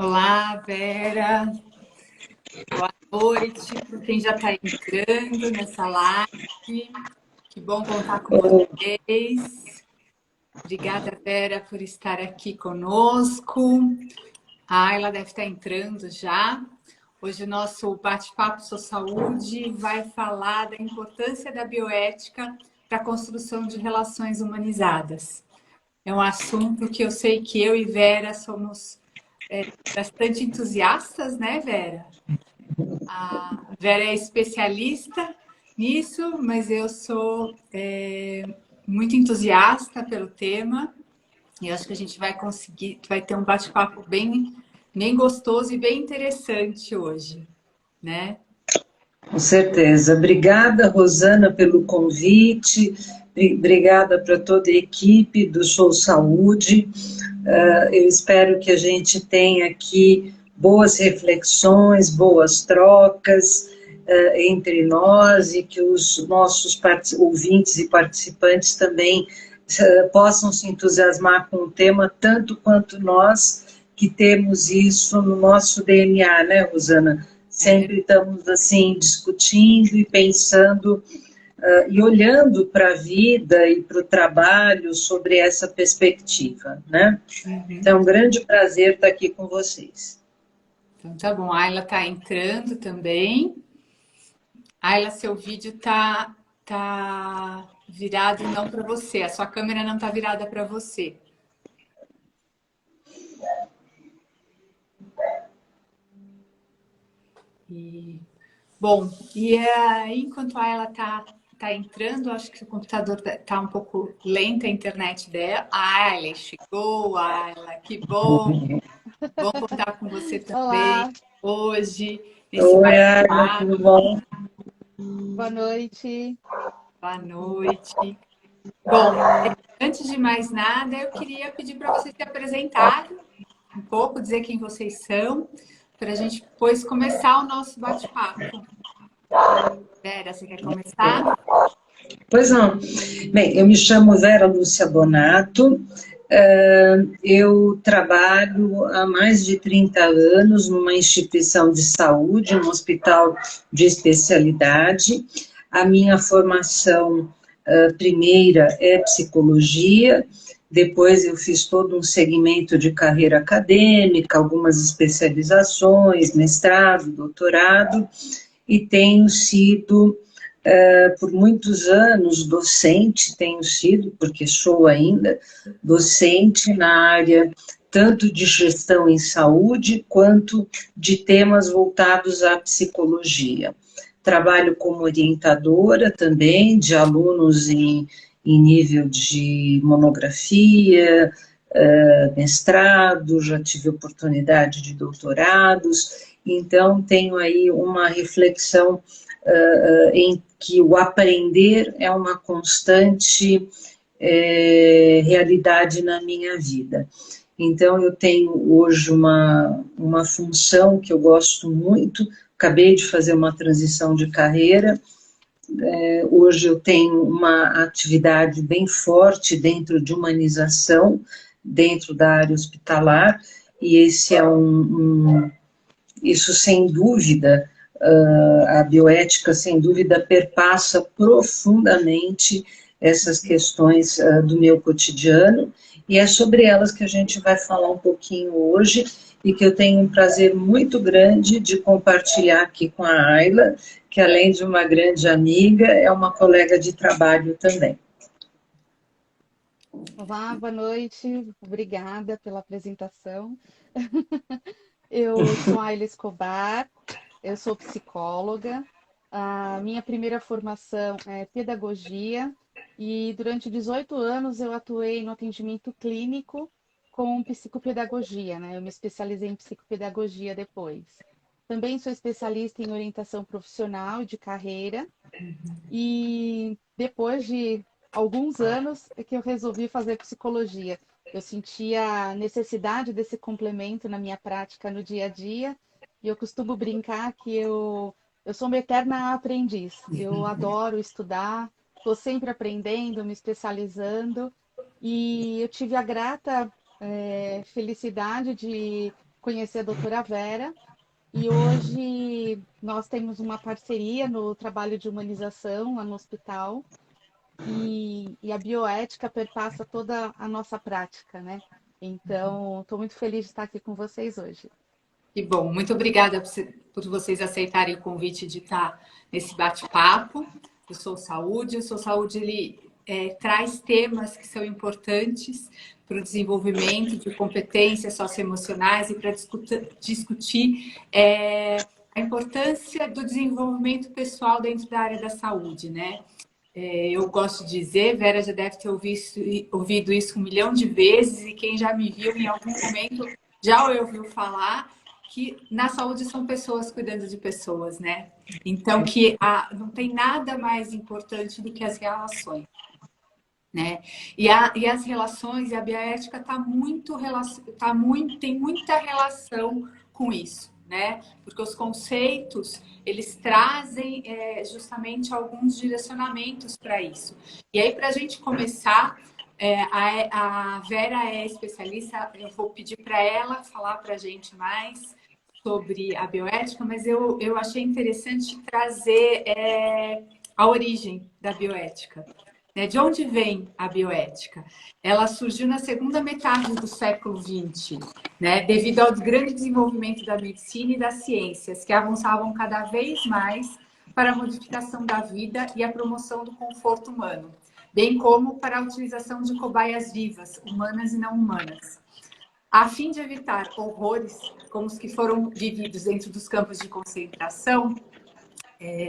Olá, Vera. Boa noite para quem já está entrando nessa live. Que bom contar com vocês. Obrigada, Vera, por estar aqui conosco. A Ayla deve estar entrando já. Hoje o nosso bate-papo Sou Saúde vai falar da importância da bioética para a construção de relações humanizadas. É um assunto que eu sei que eu e Vera somos bastante entusiastas, né, Vera? A Vera é especialista nisso, mas eu sou muito entusiasta pelo tema e eu acho que a gente vai conseguir, vai ter um bate-papo bem gostoso e bem interessante hoje, né? Com certeza. Obrigada, Rosana, pelo convite. Obrigada para toda a equipe do Show Saúde. Eu espero que a gente tenha aqui boas reflexões, boas trocas entre nós e que os nossos ouvintes e participantes também possam se entusiasmar com o tema tanto quanto nós que temos isso no nosso DNA, né, Rosana? Sempre estamos assim discutindo e pensando e olhando para a vida e para o trabalho sobre essa perspectiva, né? Então, é um grande prazer estar aqui com vocês. Então tá bom, a Ayla está entrando também. Ayla, seu vídeo tá virado não para você, a sua câmera não está virada para você. Bom, e aí, enquanto ela tá entrando, acho que o computador tá um pouco lenta a internet dela. Ah, ela chegou, Ayla, que bom! Bom contar com você também Olá, hoje, nesse Oi, Arla, tudo bate-papo. bom? boa noite. Boa noite. Bom, antes de mais nada, eu queria pedir para vocês se apresentarem um pouco, dizer quem vocês são, para a gente depois começar o nosso bate-papo. Vera, você quer começar? Pois não. Bem, eu me chamo Vera Lúcia Bonato, eu trabalho há mais de 30 anos numa instituição de saúde, um hospital de especialidade. A minha formação primeira é psicologia, depois eu fiz todo um segmento de carreira acadêmica, algumas especializações, mestrado, doutorado, e tenho sido por muitos anos docente, tenho sido, porque sou ainda docente na área tanto de gestão em saúde, quanto de temas voltados à psicologia. Trabalho como orientadora também de alunos em nível de monografia, mestrado, já tive oportunidade de doutorados, então tenho aí uma reflexão em que o aprender é uma constante realidade na minha vida. Então, eu tenho hoje uma função que eu gosto muito, acabei de fazer uma transição de carreira, hoje eu tenho uma atividade bem forte dentro de humanização, dentro da área hospitalar, e esse é isso sem dúvida, a bioética, sem dúvida, perpassa profundamente essas questões do meu cotidiano, e é sobre elas que a gente vai falar um pouquinho hoje, e que eu tenho um prazer muito grande de compartilhar aqui com a Ayla, que além de uma grande amiga, é uma colega de trabalho também. Olá, boa noite. Obrigada pela apresentação. Eu sou Ayla Escobar, eu sou psicóloga. A minha primeira formação é pedagogia e durante 18 anos eu atuei no atendimento clínico com psicopedagogia, né? Eu me especializei em psicopedagogia depois. Também sou especialista em orientação profissional e de carreira. E depois de alguns anos é que eu resolvi fazer psicologia. Eu sentia a necessidade desse complemento na minha prática no dia a dia, e eu costumo brincar que eu sou uma eterna aprendiz. Eu adoro estudar, estou sempre aprendendo, me especializando, e eu tive a grata felicidade de conhecer a doutora Vera. E hoje nós temos uma parceria no trabalho de humanização lá no hospital. E a bioética perpassa toda a nossa prática, né? Então, estou muito feliz de estar aqui com vocês hoje. Que bom, muito obrigada por vocês aceitarem o convite de estar nesse bate-papo. Eu Sou Saúde, ele traz temas que são importantes para o desenvolvimento de competências socioemocionais e para discutir a importância do desenvolvimento pessoal dentro da área da saúde, né? Eu gosto de dizer, Vera já deve ter ouvido isso 1 milhão de vezes, e quem já me viu em algum momento já ouviu falar que na saúde são pessoas cuidando de pessoas, né? Então, não tem nada mais importante do que as relações, né? E as relações, e a bioética tem muita relação com isso, né? Porque os conceitos, eles trazem justamente alguns direcionamentos para isso. E aí, para a gente começar, a Vera é especialista, eu vou pedir para ela falar para a gente mais sobre a bioética, mas eu achei interessante trazer a origem da bioética. De onde vem a bioética? Ela surgiu na segunda metade do século XX, né, devido ao grande desenvolvimento da medicina e das ciências, que avançavam cada vez mais para a modificação da vida e a promoção do conforto humano, bem como para a utilização de cobaias vivas, humanas e não humanas. A fim de evitar horrores como os que foram vividos dentro dos campos de concentração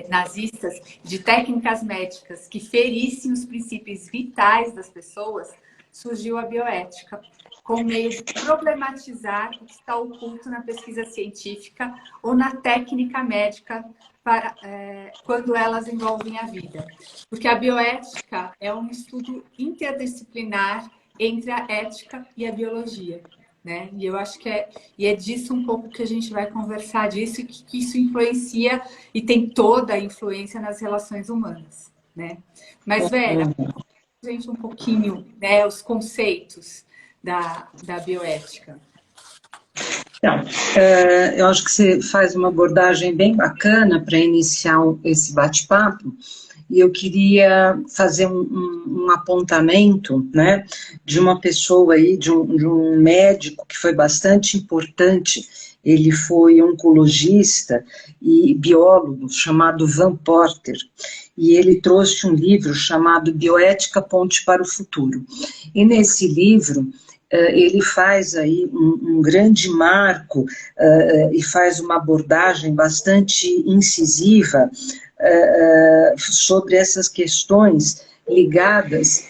nazistas, de técnicas médicas que ferissem os princípios vitais das pessoas, surgiu a bioética, com o meio de problematizar o que está oculto na pesquisa científica ou na técnica médica quando elas envolvem a vida. Porque a bioética é um estudo interdisciplinar entre a ética e a biologia, né? E eu acho que é disso um pouco que a gente vai conversar disso, e que isso influencia e tem toda a influência nas relações humanas, né? Mas, Vera, gente, um pouquinho, né, os conceitos da bioética. Então, eu acho que você faz uma abordagem bem bacana para iniciar esse bate-papo, e eu queria fazer um apontamento, né, de uma pessoa aí, de um médico que foi bastante importante. Ele foi oncologista e biólogo, chamado Van Porter, e ele trouxe um livro chamado Bioética, Ponte para o Futuro. E nesse livro, ele faz aí um grande marco e faz uma abordagem bastante incisiva sobre essas questões ligadas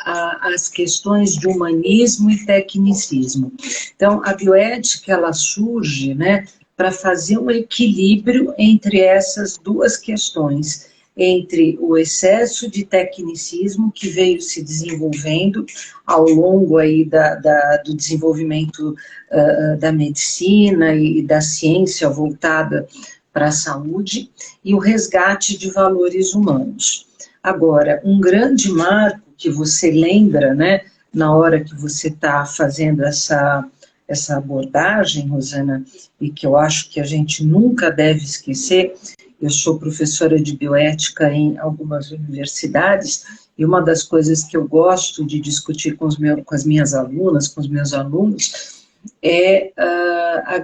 às questões de humanismo e tecnicismo. Então, a bioética, ela surge, né, para fazer um equilíbrio entre essas duas questões, entre o excesso de tecnicismo que veio se desenvolvendo ao longo aí do desenvolvimento da medicina e da ciência voltada para a saúde, e o resgate de valores humanos. Agora, um grande marco que você lembra, né, na hora que você está fazendo essa abordagem, Rosana, e que eu acho que a gente nunca deve esquecer. Eu sou professora de bioética em algumas universidades, e uma das coisas que eu gosto de discutir com as minhas alunas, com os meus alunos, é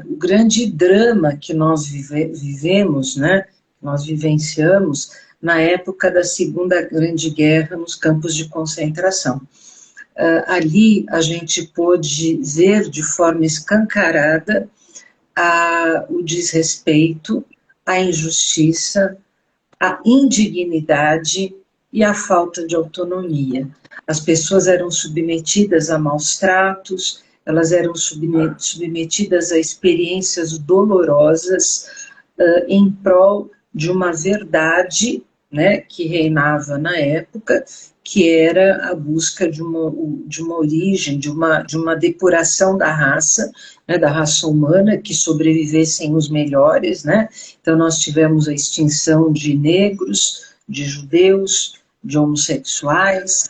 o grande drama que nós vivemos, né, nós vivenciamos na época da Segunda Grande Guerra nos campos de concentração. Ali a gente pôde ver de forma escancarada o desrespeito, a injustiça, a indignidade e a falta de autonomia. As pessoas eram submetidas a maus tratos, elas eram submetidas a experiências dolorosas em prol de uma verdade, né, que reinava na época, que era a busca de uma origem, de uma depuração da raça, né, da raça humana, que sobrevivessem os melhores, né? Então nós tivemos a extinção de negros, de judeus, de homossexuais,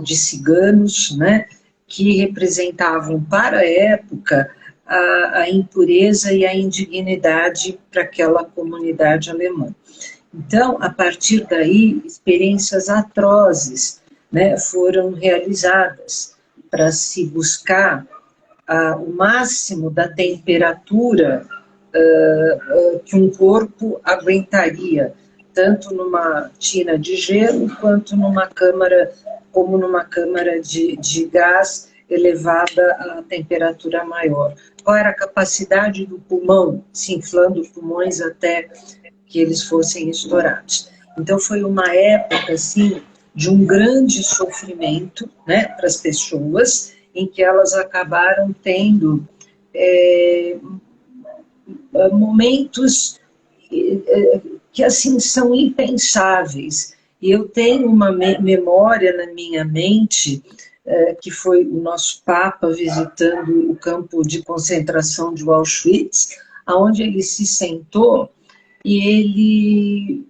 de ciganos, né, que representavam para a época a impureza e a indignidade para aquela comunidade alemã. Então, a partir daí, experiências atrozes, né, foram realizadas para se buscar o máximo da temperatura que um corpo aguentaria, tanto numa tina de gelo quanto numa câmara, como numa câmara de gás elevada a temperatura maior. Qual era a capacidade do pulmão, se inflando os pulmões até que eles fossem estourados. Então foi uma época assim de um grande sofrimento, né, para as pessoas, em que elas acabaram tendo momentos que assim são impensáveis. E eu tenho uma memória na minha mente que foi o nosso Papa visitando o campo de concentração de Auschwitz, aonde ele se sentou e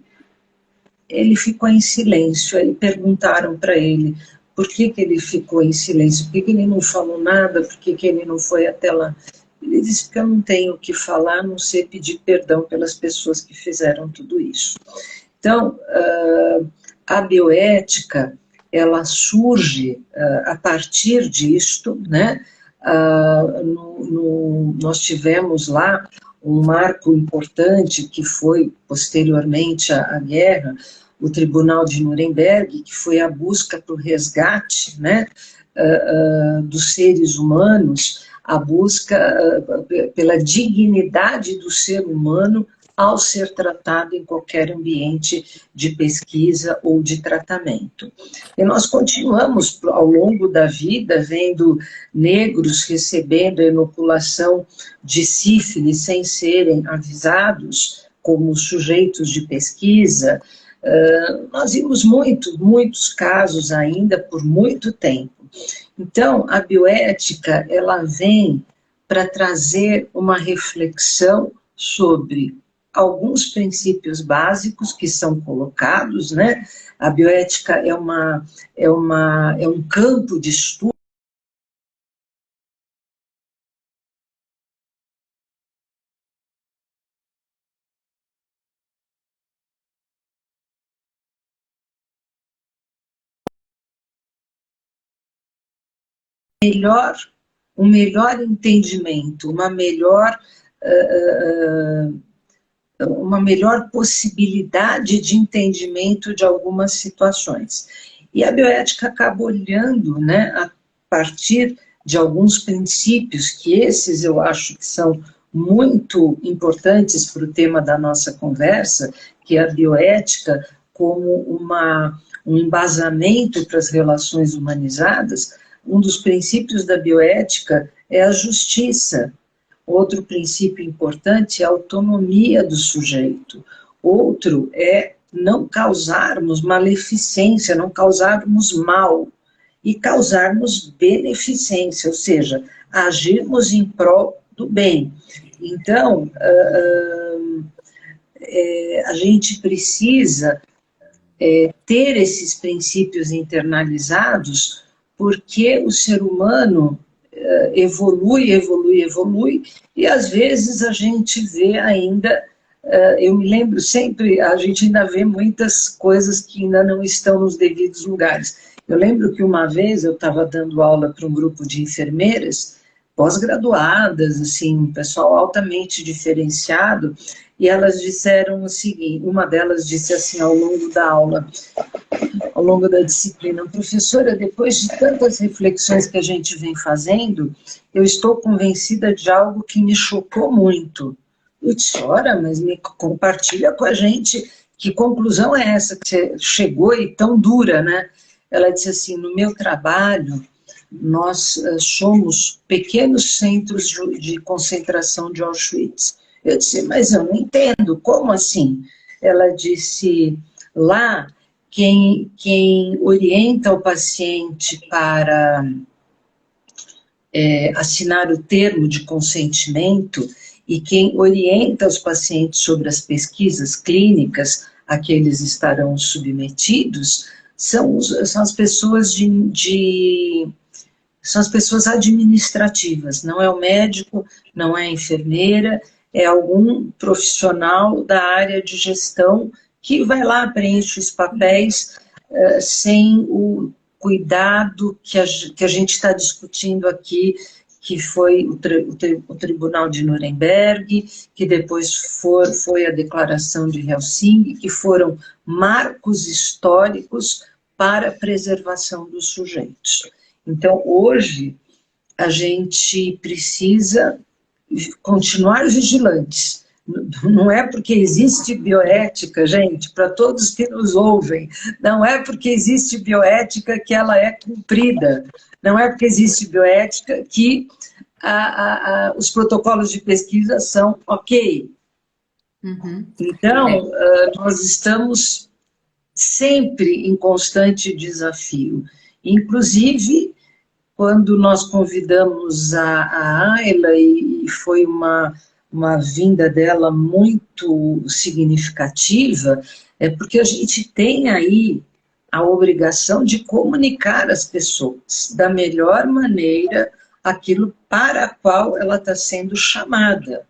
ele ficou em silêncio. Aí perguntaram para ele por que ele ficou em silêncio, por que ele não falou nada, por que ele não foi até lá. Ele disse que eu não tenho o que falar, a não ser pedir perdão pelas pessoas que fizeram tudo isso. Então, a bioética, ela surge a partir disto, né? Nós tivemos lá um marco importante que foi, posteriormente à guerra, o Tribunal de Nuremberg, que foi a busca para o resgate, né, dos seres humanos, a busca pela dignidade do ser humano ao ser tratado em qualquer ambiente de pesquisa ou de tratamento. E nós continuamos, ao longo da vida, vendo negros recebendo a inoculação de sífilis sem serem avisados como sujeitos de pesquisa. Nós vimos muitos casos ainda por muito tempo. Então, a bioética, ela vem para trazer uma reflexão sobre alguns princípios básicos que são colocados, né? A bioética é um campo de estudo um melhor entendimento, uma melhor possibilidade de entendimento de algumas situações. E a bioética acaba olhando, né, a partir de alguns princípios, que esses eu acho que são muito importantes para o tema da nossa conversa, que é a bioética como um embasamento para as relações humanizadas. Um dos princípios da bioética é a justiça. Outro princípio importante é a autonomia do sujeito. Outro é não causarmos maleficência, não causarmos mal, e causarmos beneficência, ou seja, agirmos em prol do bem. Então, a gente precisa ter esses princípios internalizados, porque o ser humano evolui, e às vezes a gente vê ainda, eu me lembro sempre, a gente ainda vê muitas coisas que ainda não estão nos devidos lugares. Eu lembro que uma vez eu estava dando aula para um grupo de enfermeiras, pós-graduadas, assim, um pessoal altamente diferenciado, e elas disseram o seguinte, uma delas disse assim ao longo da aula, ao longo da disciplina: professora, depois de tantas reflexões que a gente vem fazendo, eu estou convencida de algo que me chocou muito. Eu disse: ora, mas me compartilha com a gente, que conclusão é essa que você chegou e tão dura, né? Ela disse assim: no meu trabalho, nós somos pequenos centros de concentração de Auschwitz. Eu disse: mas eu não entendo, como assim? Ela disse: lá, quem orienta o paciente para assinar o termo de consentimento e quem orienta os pacientes sobre as pesquisas clínicas a que eles estarão submetidos são as pessoas são as pessoas administrativas, não é o médico, não é a enfermeira, é algum profissional da área de gestão que vai lá, preenche os papéis, sem o cuidado que a gente está discutindo aqui, que foi o Tribunal de Nuremberg, que depois foi a Declaração de Helsinki, que foram marcos históricos para a preservação dos sujeitos. Então, hoje, a gente precisa continuar vigilantes. Não é porque existe bioética, gente, para todos que nos ouvem, não é porque existe bioética que ela é cumprida, não é porque existe bioética que os protocolos de pesquisa são ok. Uhum. Então, nós estamos sempre em constante desafio. Inclusive, quando nós convidamos a Ayla, e foi uma vinda dela muito significativa, é porque a gente tem aí a obrigação de comunicar às pessoas da melhor maneira aquilo para a qual ela está sendo chamada.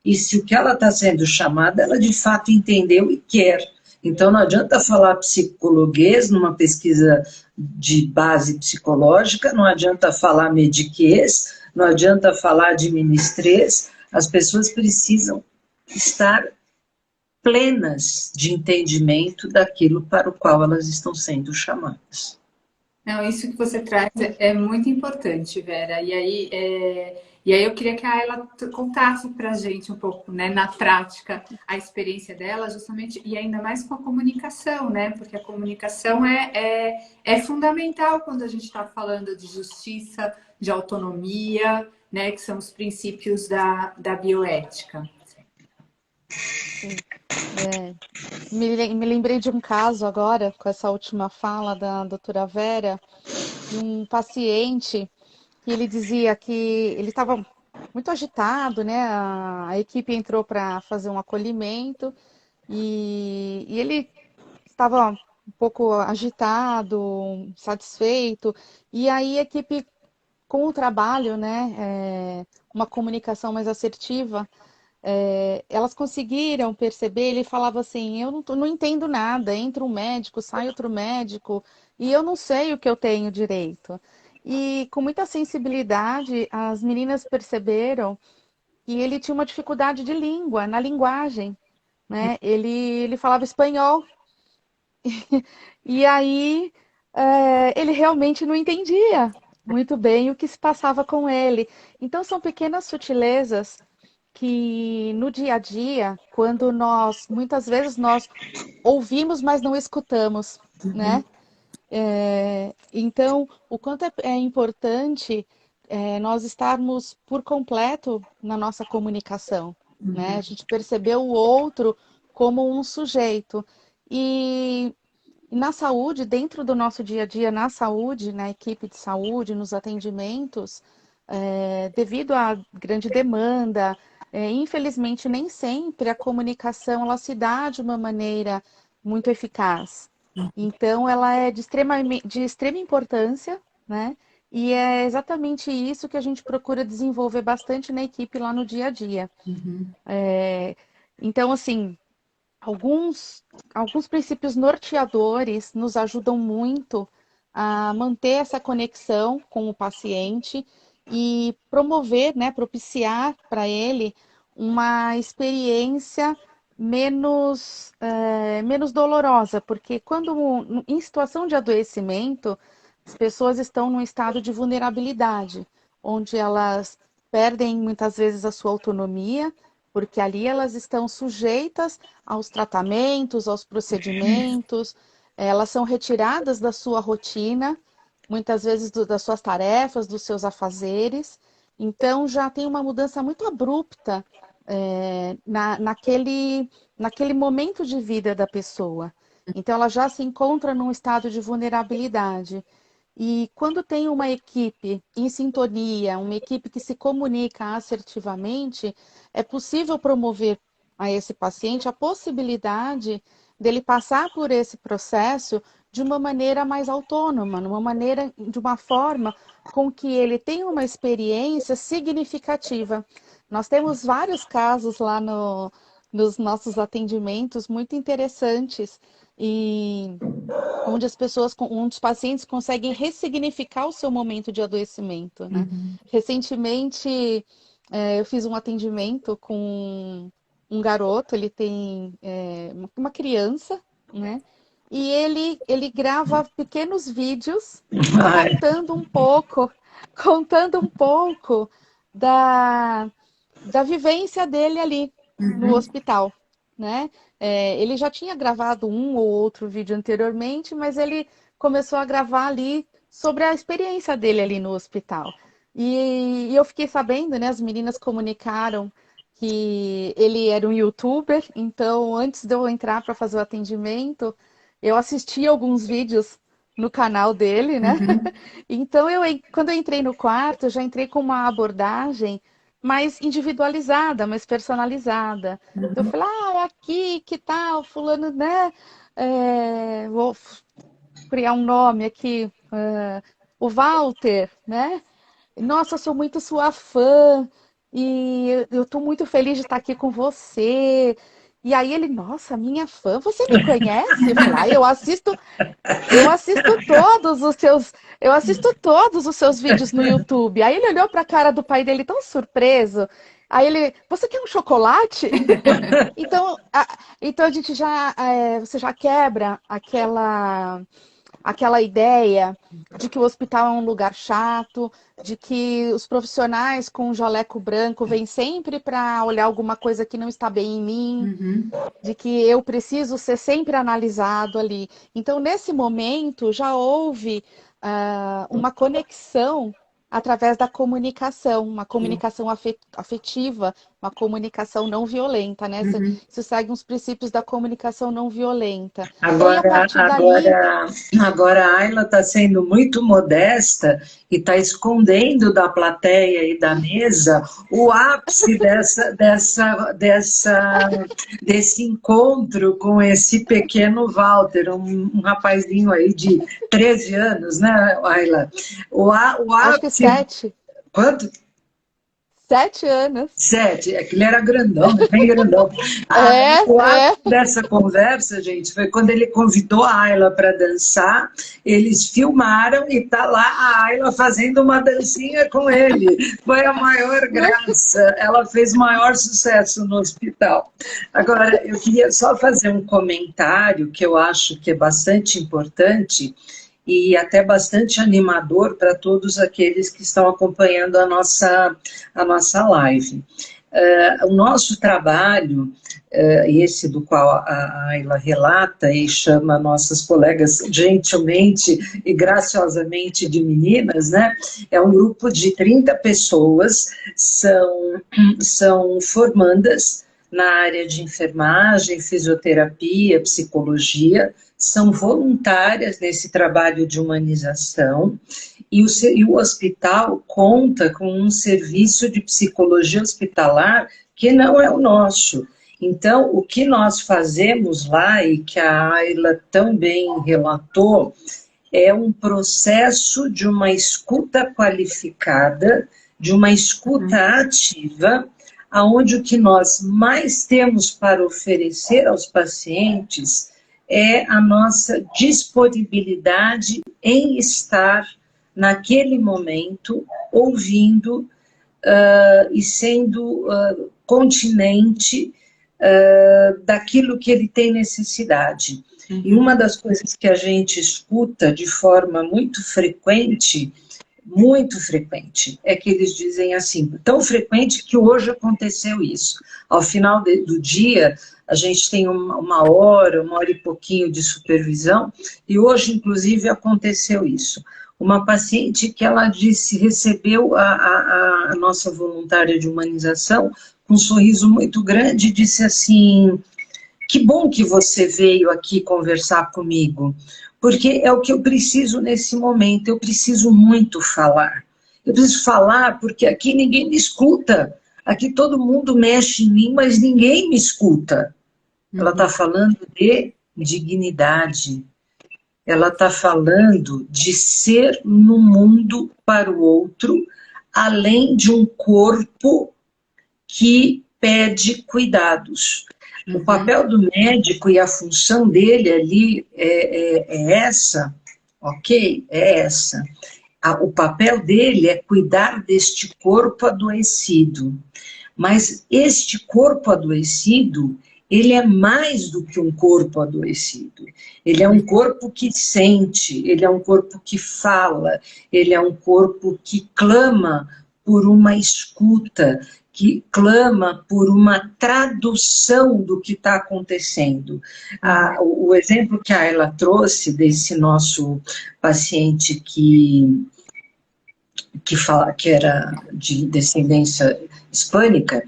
E se o que ela está sendo chamada, ela de fato entendeu e quer. Então, não adianta falar psicologuês numa pesquisa de base psicológica, não adianta falar mediquês, não adianta falar administrês, as pessoas precisam estar plenas de entendimento daquilo para o qual elas estão sendo chamadas. Não, isso que você traz é muito importante, Vera. E aí eu queria que a Ayla contasse para a gente um pouco, né, na prática, a experiência dela, justamente, e ainda mais com a comunicação, né? Porque a comunicação é fundamental quando a gente está falando de justiça, de autonomia, né? Que são os princípios da bioética. Me lembrei de um caso agora, com essa última fala da doutora Vera, de um paciente que ele dizia que ele estava muito agitado, né? A equipe entrou para fazer um acolhimento e ele estava um pouco agitado, satisfeito, e aí a equipe, com o trabalho, né, uma comunicação mais assertiva, elas conseguiram perceber, ele falava assim, eu não entendo nada, entra um médico, sai outro médico, e eu não sei o que eu tenho direito. E com muita sensibilidade, as meninas perceberam que ele tinha uma dificuldade de língua, na linguagem, né? Ele falava espanhol, e aí ele realmente não entendia muito bem o que se passava com ele. Então são pequenas sutilezas que no dia a dia, quando muitas vezes nós ouvimos, mas não escutamos, né? Então, o quanto é importante nós estarmos por completo na nossa comunicação, né? A gente perceber o outro como um sujeito. E na saúde, dentro do nosso dia a dia, na saúde, na equipe de saúde, nos atendimentos, devido à grande demanda, infelizmente nem sempre a comunicação ela se dá de uma maneira muito eficaz. Então, ela é de extrema importância, né? E é exatamente isso que a gente procura desenvolver bastante na equipe lá no dia a dia. Então, assim, alguns princípios norteadores nos ajudam muito a manter essa conexão com o paciente e promover, né, propiciar para ele uma experiência menos dolorosa, porque quando em situação de adoecimento, as pessoas estão num estado de vulnerabilidade, onde elas perdem muitas vezes a sua autonomia, porque ali elas estão sujeitas aos tratamentos, aos procedimentos, elas são retiradas da sua rotina, muitas vezes das suas tarefas, dos seus afazeres, então já tem uma mudança muito abrupta naquele momento de vida da pessoa. Então ela já se encontra num estado de vulnerabilidade. E quando tem uma equipe em sintonia, uma equipe que se comunica assertivamente, é possível promover a esse paciente a possibilidade dele passar por esse processo de uma maneira mais autônoma, de uma forma com que ele tenha uma experiência significativa. Nós temos vários casos lá nos nossos atendimentos muito interessantes e onde onde os pacientes conseguem ressignificar o seu momento de adoecimento, né? Uhum. Recentemente, eu fiz um atendimento com um garoto, ele tem uma criança, né? E ele grava pequenos vídeos Ai, contando um pouco da vivência dele ali no Uhum. hospital, né? Ele já tinha gravado um ou outro vídeo anteriormente, mas ele começou a gravar ali sobre a experiência dele ali no hospital. E eu fiquei sabendo, né? As meninas comunicaram que ele era um youtuber, então antes de eu entrar para fazer o atendimento, eu assisti alguns vídeos no canal dele, né? Uhum. Então quando eu entrei no quarto, eu já entrei com uma abordagem mais individualizada, mais personalizada. Então eu falei, é aqui, que tal, fulano, né? Vou criar um nome aqui, o Walter, né? Nossa, eu sou muito sua fã e eu estou muito feliz de estar aqui com você. E aí ele, nossa, minha fã, você me conhece? Eu falei, eu assisto todos os seus vídeos no YouTube. Aí ele olhou para a cara do pai dele tão surpreso. Aí ele, você quer um chocolate? Então, então a gente você já quebra aquela ideia de que o hospital é um lugar chato, de que os profissionais com o jaleco branco vêm sempre para olhar alguma coisa que não está bem em mim, Uhum. de que eu preciso ser sempre analisado ali. Então, nesse momento, já houve uma conexão através da comunicação, uma Sim. comunicação afetiva, uma comunicação não violenta, né? Uhum. Isso segue os princípios da comunicação não violenta. E aí, a Agora, partir dali, agora, agora a Ayla está sendo muito modesta e está escondendo da plateia e da mesa o ápice desse encontro com esse pequeno Walter, um rapazinho aí de 13 anos, né, Ayla? O acho que ápice... Quanto? 7 anos. 7, é que ele era grandão, né? Bem grandão. É, O ápice é. dessa conversa, gente, foi quando ele convidou a Ayla para dançar, eles filmaram e tá lá a Ayla fazendo uma dancinha com ele. Foi a maior graça, ela fez maior sucesso no hospital. Agora, eu queria só fazer um comentário que eu acho que é bastante importante e até bastante animador para todos aqueles que estão acompanhando a nossa live. O nosso trabalho, esse do qual a Ayla relata e chama nossas colegas gentilmente e graciosamente de meninas, né? É um grupo de 30 pessoas, são formandas na área de enfermagem, fisioterapia, psicologia, são voluntárias nesse trabalho de humanização, e o hospital conta com um serviço de psicologia hospitalar que não é o nosso. Então, o que nós fazemos lá, e que a Ayla também relatou, é um processo de uma escuta qualificada, de uma escuta ativa, onde o que nós mais temos para oferecer aos pacientes é a nossa disponibilidade em estar naquele momento, ouvindo e sendo continente daquilo que ele tem necessidade. Uhum. E uma das coisas que a gente escuta de forma muito frequente, é que eles dizem assim, tão frequente que hoje aconteceu isso. Ao final do dia, a gente tem uma hora e pouquinho de supervisão, e hoje, inclusive, aconteceu isso. Uma paciente que ela disse, recebeu a nossa voluntária de humanização, com um sorriso muito grande, e disse assim, que bom que você veio aqui conversar comigo, porque é o que eu preciso nesse momento, eu preciso muito falar. Eu preciso falar porque aqui ninguém me escuta, aqui todo mundo mexe em mim, mas ninguém me escuta. Ela está falando de dignidade, ela está falando de ser no mundo para o outro, além de um corpo que pede cuidados. O papel do médico e a função dele ali é essa, ok? É essa. O papel dele é cuidar deste corpo adoecido. Mas este corpo adoecido, ele é mais do que um corpo adoecido. Ele é um corpo que sente, ele é um corpo que fala, ele é um corpo que clama por uma escuta, que clama por uma tradução do que está acontecendo. O exemplo que a Ayla trouxe desse nosso paciente que era de descendência hispânica,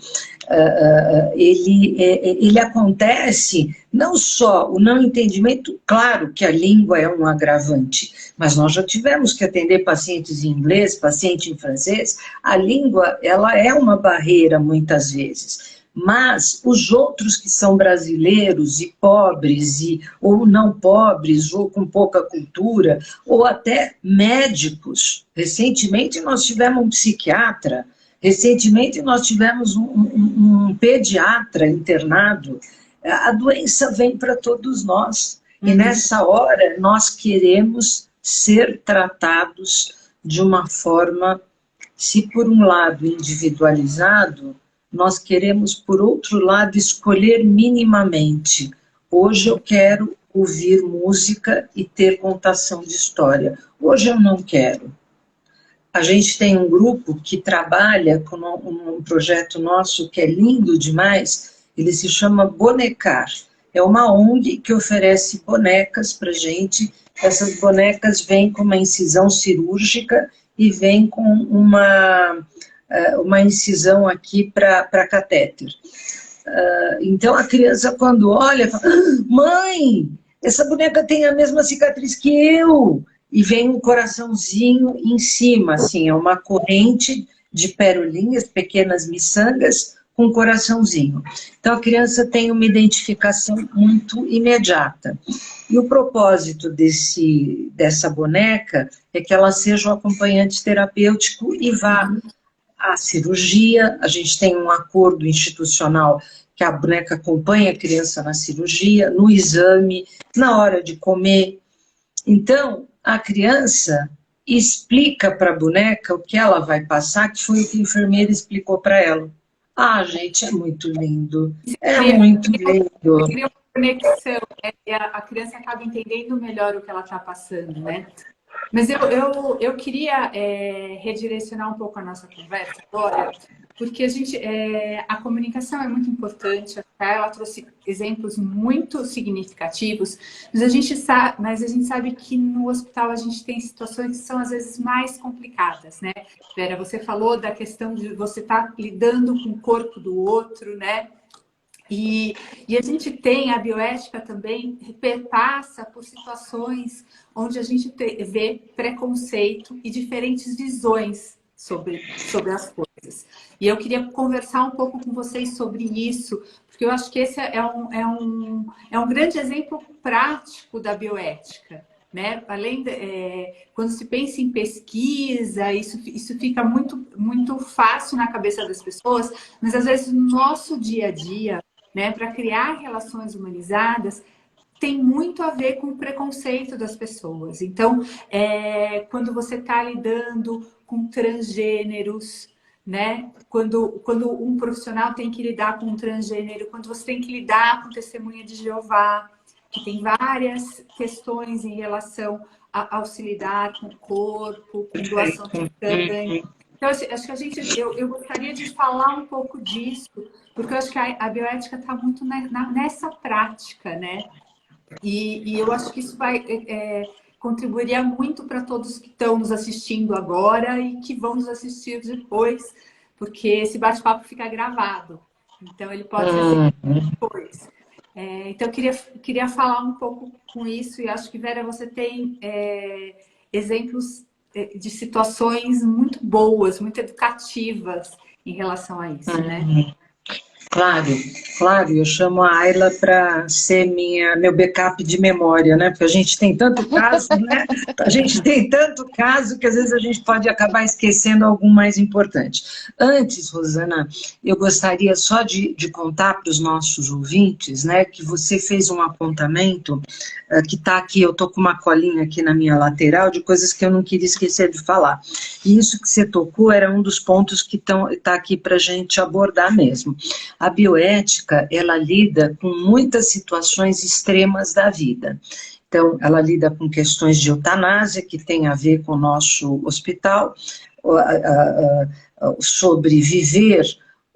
ele acontece não só o não entendimento, claro que a língua é um agravante, mas nós já tivemos que atender pacientes em inglês, paciente em francês, a língua ela é uma barreira muitas vezes. Mas os outros que são brasileiros e pobres, ou não pobres, ou com pouca cultura, ou até médicos. Recentemente nós tivemos um psiquiatra, recentemente nós tivemos um pediatra internado. A doença vem para todos nós. E nessa hora nós queremos ser tratados de uma forma, se por um lado individualizado, nós queremos, por outro lado, escolher minimamente. Hoje eu quero ouvir música e ter contação de história. Hoje eu não quero. A gente tem um grupo que trabalha com um projeto nosso que é lindo demais, ele se chama Bonecar. É uma ONG que oferece bonecas para gente. Essas bonecas vêm com uma incisão cirúrgica e vêm com uma incisão aqui para catéter. Então a criança quando olha, fala, mãe, essa boneca tem a mesma cicatriz que eu, e vem um coraçãozinho em cima, assim, é uma corrente de pérolinhas, pequenas miçangas, com um coraçãozinho. Então a criança tem uma identificação muito imediata. E o propósito dessa boneca é que ela seja um acompanhante terapêutico e vá à cirurgia. A gente tem um acordo institucional que a boneca acompanha a criança na cirurgia, no exame, na hora de comer. Então, a criança explica para a boneca o que ela vai passar, que foi o que a enfermeira explicou para ela. Ah, gente, é muito lindo. É muito lindo. Cria uma conexão, né? E a criança acaba entendendo melhor o que ela está passando, né? Mas eu queria redirecionar um pouco a nossa conversa agora, porque a comunicação é muito importante, ela trouxe exemplos muito significativos, mas a gente sabe que no hospital a gente tem situações que são às vezes mais complicadas, né? Vera, você falou da questão de você estar lidando com o corpo do outro, né? E a gente tem, a bioética também passa por situações onde a gente vê preconceito e diferentes visões sobre as coisas. E eu queria conversar um pouco com vocês sobre isso, porque eu acho que esse é um grande exemplo prático da bioética. Né? Além quando se pensa em pesquisa, isso fica muito, muito fácil na cabeça das pessoas, mas às vezes no nosso dia a dia, né, para criar relações humanizadas, tem muito a ver com o preconceito das pessoas. Então, quando você está lidando com transgêneros, né, quando um profissional tem que lidar com um transgênero, quando você tem que lidar com testemunha de Jeová, que tem várias questões em relação ao se lidar com o corpo, com doação de sangue. Então, acho que eu gostaria de falar um pouco disso, porque eu acho que a bioética está muito nessa prática, né? E eu acho que isso contribuiria muito para todos que estão nos assistindo agora e que vão nos assistir depois, porque esse bate-papo fica gravado. Então, ele pode ser assistido depois. Então, eu queria falar um pouco com isso, e acho que, Vera, você tem exemplos de situações muito boas, muito educativas em relação a isso, né? Claro, claro, eu chamo a Ayla para ser meu backup de memória, né? Porque a gente tem tanto caso, né? A gente tem tanto caso que às vezes a gente pode acabar esquecendo algum mais importante. Antes, Rosana, eu gostaria só de contar para os nossos ouvintes, né, que você fez um apontamento que está aqui, eu estou com uma colinha aqui na minha lateral de coisas que eu não queria esquecer de falar. E isso que você tocou era um dos pontos que está aqui para a gente abordar mesmo. A bioética, ela lida com muitas situações extremas da vida. Então, ela lida com questões de eutanásia, que tem a ver com o nosso hospital, sobre viver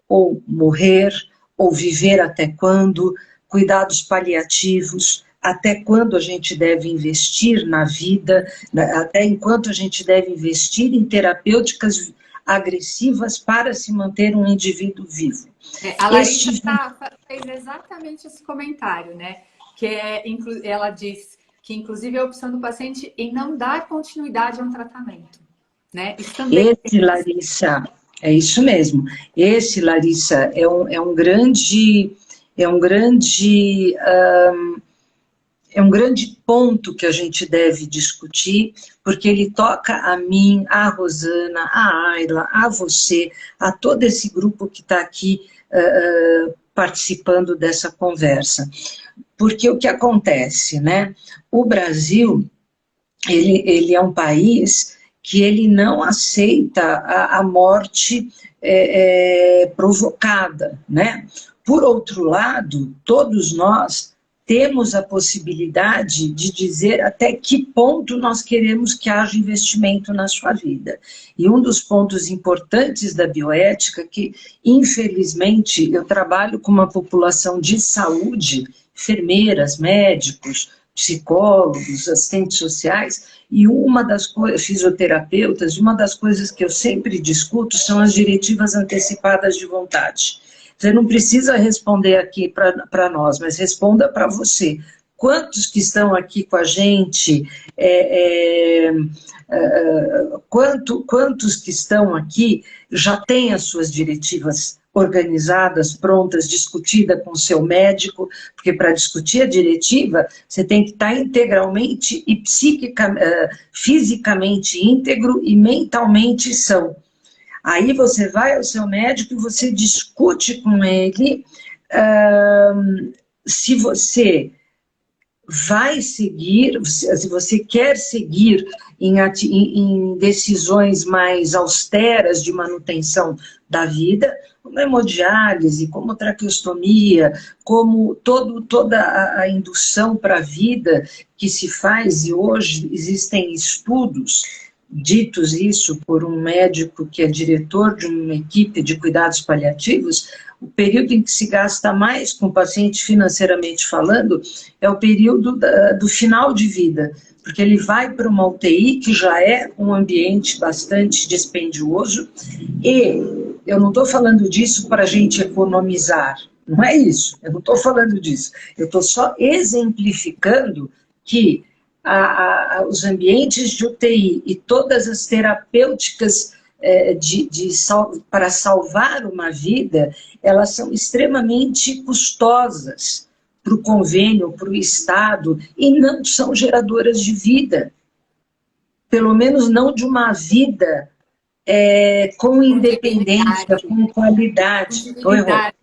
ou morrer, ou viver até quando, cuidados paliativos, até quando a gente deve investir na vida, até enquanto a gente deve investir em terapêuticas agressivas para se manter um indivíduo vivo. A Larissa fez exatamente esse comentário, né? Ela diz que, inclusive, é a opção do paciente em não dar continuidade a um tratamento, né? Isso também... Esse, Larissa, é isso mesmo. Esse, Larissa, é um grande ponto que a gente deve discutir, porque ele toca a mim, a Rosana, a Ayla, a você, a todo esse grupo que está aqui participando dessa conversa. Porque o que acontece, né? O Brasil, ele é um país que ele não aceita a morte provocada, né? Por outro lado, todos nós temos a possibilidade de dizer até que ponto nós queremos que haja investimento na sua vida. E um dos pontos importantes da bioética, que infelizmente eu trabalho com uma população de saúde, enfermeiras, médicos, psicólogos, assistentes sociais, e uma das coisas, fisioterapeutas, uma das coisas que eu sempre discuto são as diretivas antecipadas de vontade. Você não precisa responder aqui para nós, mas responda para você. Quantos que estão aqui com a gente, quantos que estão aqui já têm as suas diretivas organizadas, prontas, discutida com o seu médico, porque para discutir a diretiva, você tem que estar integralmente e fisicamente íntegro e mentalmente são. Aí você vai ao seu médico e você discute com ele se você vai seguir, se você quer seguir em decisões mais austeras de manutenção da vida, como hemodiálise, como traqueostomia, como toda a indução para a vida que se faz, e hoje existem estudos ditos isso por um médico que é diretor de uma equipe de cuidados paliativos, o período em que se gasta mais com o paciente financeiramente falando é o período do final de vida, porque ele vai para uma UTI, que já é um ambiente bastante dispendioso, e eu não estou falando disso para a gente economizar, não é isso, eu não estou falando disso, eu estou só exemplificando que os ambientes de UTI e todas as terapêuticas para salvar uma vida, elas são extremamente custosas para o convênio, para o Estado, e não são geradoras de vida. Pelo menos não de uma vida com independência, com qualidade. Com dignidade.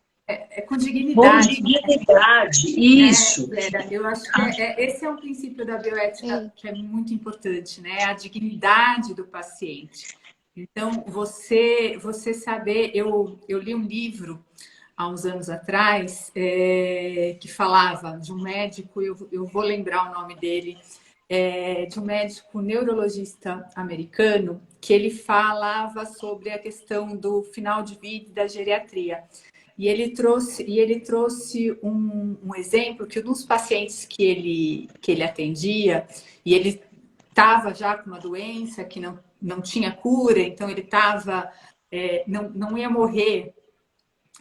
Com dignidade. Com dignidade, isso. Eu acho que esse é um princípio da bioética que é muito importante, né? A dignidade do paciente. Então, você saber... Eu li um livro há uns anos atrás que falava de um médico, eu vou lembrar o nome dele, de um médico neurologista americano, que ele falava sobre a questão do final de vida e da geriatria. E ele trouxe um exemplo que um dos pacientes que ele atendia, e ele estava já com uma doença que não tinha cura, então ele não ia morrer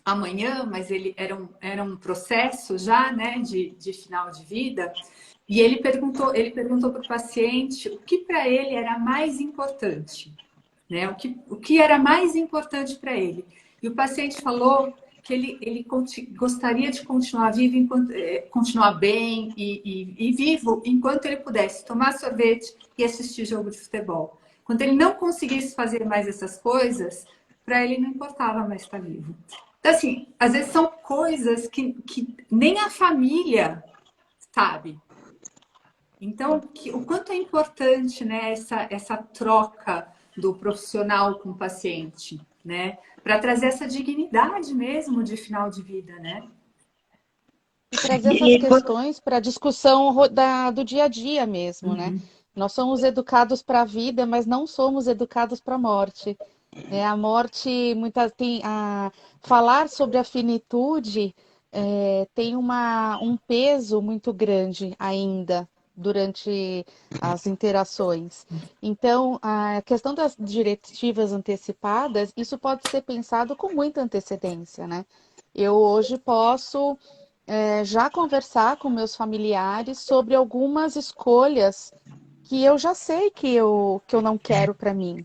amanhã, mas era um processo já, né, de final de vida. E ele perguntou para o paciente o que para ele era mais importante, né? O que era mais importante para ele. E o paciente falou que ele gostaria de continuar vivo, continuar bem e vivo enquanto ele pudesse tomar sorvete e assistir jogo de futebol. Quando ele não conseguisse fazer mais essas coisas, para ele não importava mais estar vivo. Então, assim, às vezes são coisas que nem a família sabe. Então, o quanto é importante, né, essa troca do profissional com o paciente, né? Para trazer essa dignidade mesmo de final de vida, né? E trazer essas questões para a discussão do dia a dia mesmo, né? Nós somos educados para a vida, mas não somos educados para a morte. A morte, falar sobre a finitude tem um peso muito grande ainda durante as interações. Então, a questão das diretivas antecipadas, isso pode ser pensado com muita antecedência, né? Eu hoje posso já conversar com meus familiares sobre algumas escolhas que eu já sei que eu não quero para mim.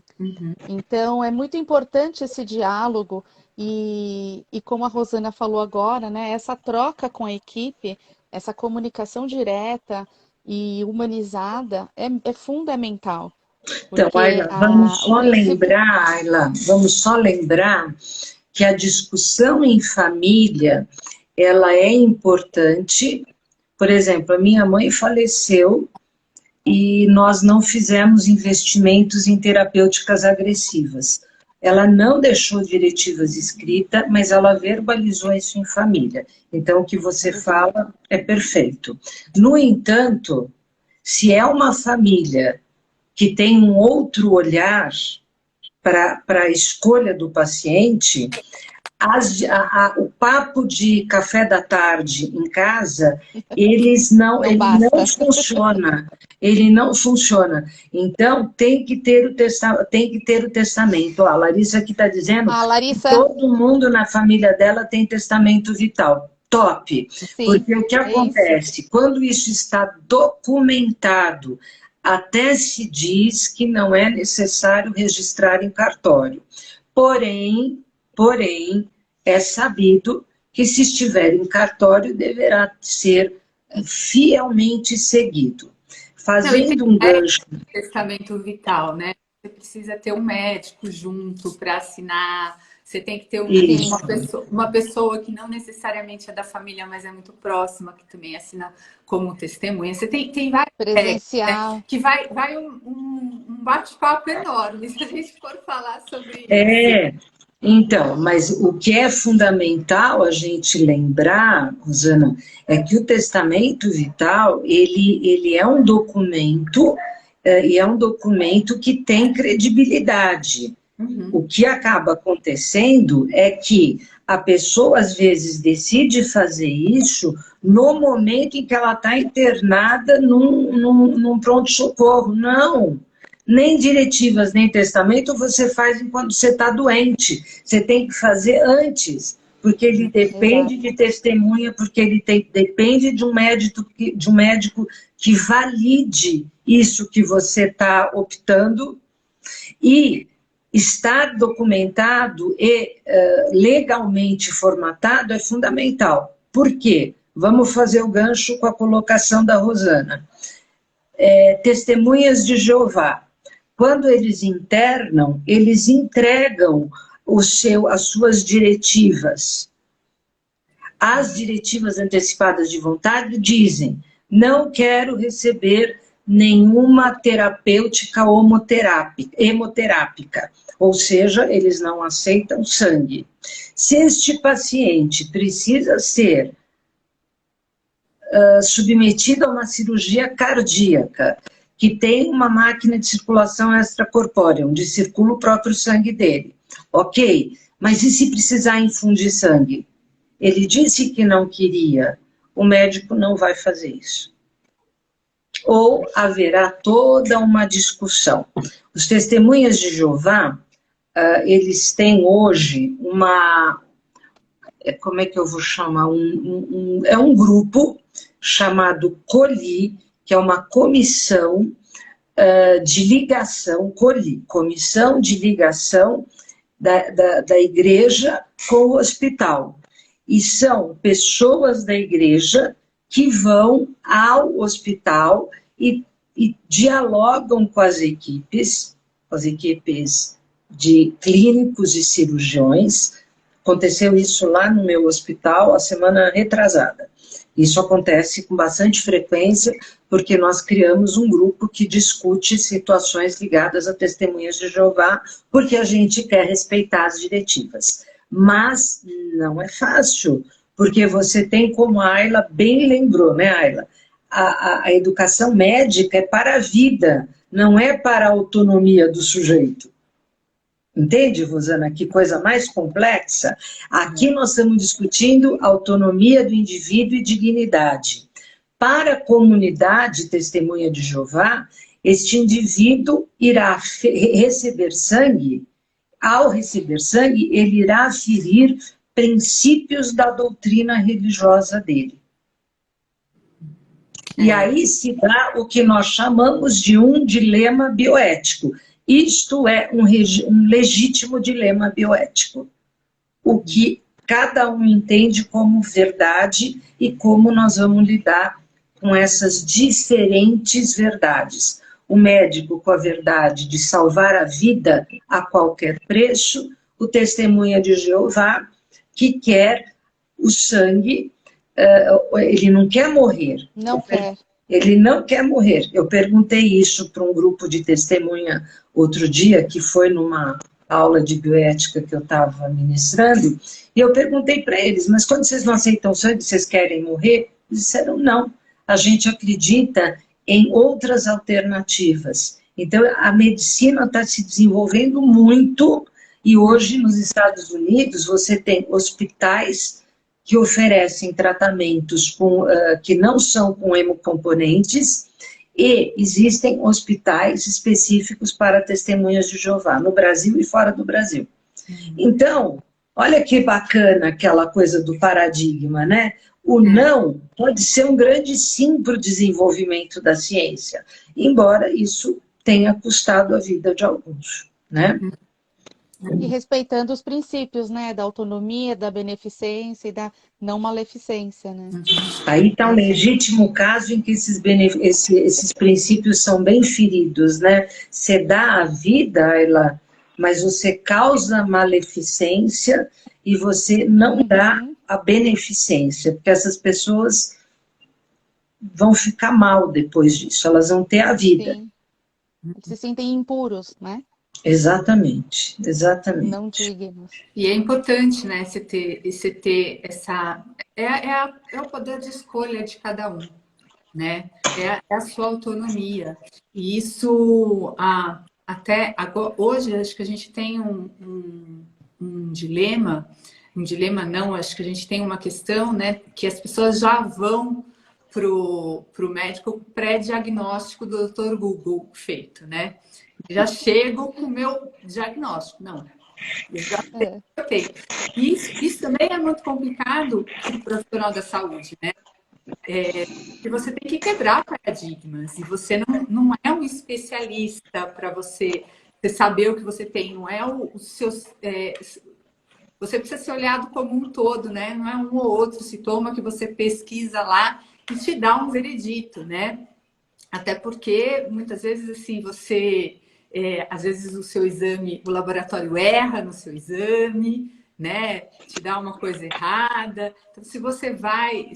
Então, é muito importante esse diálogo e como a Rosana falou agora, né, essa troca com a equipe, essa comunicação direta e humanizada é fundamental. Então, Ayla, vamos só lembrar que a discussão em família, ela é importante. Por exemplo, a minha mãe faleceu e nós não fizemos investimentos em terapêuticas agressivas. Ela não deixou diretivas escritas, mas ela verbalizou isso em família. Então, o que você fala é perfeito. No entanto, se é uma família que tem um outro olhar para a escolha do paciente, o papo de café da tarde em casa, ele não funciona. Ele não funciona. Então, tem que ter o testamento. A Larissa aqui está dizendo que todo mundo na família dela tem testamento vital. Top! Sim, porque o que acontece? Isso. Quando isso está documentado, até se diz que não é necessário registrar em cartório. Porém, é sabido que se estiver em cartório, deverá ser fielmente seguido. Fazendo um gancho... Testamento vital, né? Você precisa ter um médico junto para assinar, você tem que ter uma pessoa que não necessariamente é da família, mas é muito próxima, que também assina como testemunha. Você tem várias presencial, né? Que vai um bate-papo enorme se a gente for falar sobre isso. Então, mas o que é fundamental a gente lembrar, Rosana, é que o testamento vital, ele é um documento, e é um documento que tem credibilidade. O que acaba acontecendo é que a pessoa, às vezes, decide fazer isso no momento em que ela está internada num pronto-socorro. Não! Nem diretivas, nem testamento você faz enquanto você está doente. Você tem que fazer antes, porque ele depende de testemunha, porque ele depende de um médico que valide isso que você está optando. E estar documentado e legalmente formatado é fundamental. Por quê? Vamos fazer o gancho com a colocação da Rosana. Testemunhas de Jeová. Quando eles internam, eles entregam as suas diretivas. As diretivas antecipadas de vontade dizem: não quero receber nenhuma terapêutica hemoterápica, ou seja, eles não aceitam sangue. Se este paciente precisa ser submetido a uma cirurgia cardíaca, que tem uma máquina de circulação extracorpórea, onde circula o próprio sangue dele. Ok, mas e se precisar infundir sangue? Ele disse que não queria, o médico não vai fazer isso. Ou haverá toda uma discussão. Os testemunhas de Jeová, eles têm hoje como é que eu vou chamar? É um grupo chamado COLI, que é uma comissão de ligação, COLI, Comissão de Ligação da Igreja com o Hospital. e são pessoas da igreja que vão ao hospital e dialogam com as equipes de clínicos e cirurgiões. Aconteceu isso lá no meu hospital a semana retrasada. Isso acontece com bastante frequência, porque nós criamos um grupo que discute situações ligadas a testemunhas de Jeová, porque a gente quer respeitar as diretivas. Mas não é fácil, porque você tem, como a Ayla bem lembrou, né, Ayla? A educação médica é para a vida, não é para a autonomia do sujeito. Entende, Rosana, que coisa mais complexa? Aqui nós estamos discutindo autonomia do indivíduo e dignidade. Para a comunidade Testemunha de Jeová, este indivíduo irá receber sangue. Ao receber sangue, ele irá ferir princípios da doutrina religiosa dele. E aí se dá o que nós chamamos de um dilema bioético. Isto é um legítimo dilema bioético. O que cada um entende como verdade e como nós vamos lidar com essas diferentes verdades. O médico com a verdade de salvar a vida a qualquer preço, o Testemunha de Jeová, que quer o sangue, ele não quer morrer. Não quer. Ele não quer morrer. Eu perguntei isso para um grupo de testemunha outro dia, que foi numa aula de bioética que eu estava ministrando, e eu perguntei para eles, mas quando vocês não aceitam sangue, vocês querem morrer? Eles disseram, não, a gente acredita em outras alternativas. Então, a medicina está se desenvolvendo muito, e hoje, nos Estados Unidos, você tem hospitais que oferecem tratamentos que não são com hemocomponentes, e existem hospitais específicos para testemunhas de Jeová, no Brasil e fora do Brasil. Então, olha que bacana aquela coisa do paradigma, né? O não pode ser um grande sim para o desenvolvimento da ciência, embora isso tenha custado a vida de alguns, né? E respeitando os princípios, né, da autonomia, da beneficência e da não maleficência, né? Aí está um legítimo caso em que esses princípios são bem feridos, né? Você dá a vida, mas você causa maleficência e você não dá a beneficência, porque essas pessoas vão ficar mal depois disso, elas vão ter a vida. Sim. Se sentem impuros, né? Exatamente, exatamente. Não dignos. E é importante, né, você ter essa... É o poder de escolha de cada um, né? É a sua autonomia. E isso, até agora, hoje, acho que a gente tem um dilema não, acho que a gente tem uma questão, né, que as pessoas já vão pro médico pré-diagnóstico do Dr. Google feito, né? Já chego com o meu diagnóstico. Não, eu já sei. Isso também é muito complicado para o profissional da saúde, né? Que você tem que quebrar paradigmas. E você não é um especialista para você saber o que você tem. Não é os seus... você precisa ser olhado como um todo, né? Não é um ou outro sintoma que você pesquisa lá e te dá um veredito, né? Até porque, muitas vezes, assim, às vezes o seu exame, o laboratório erra no seu exame, né? Te dá uma coisa errada. Então, se você vai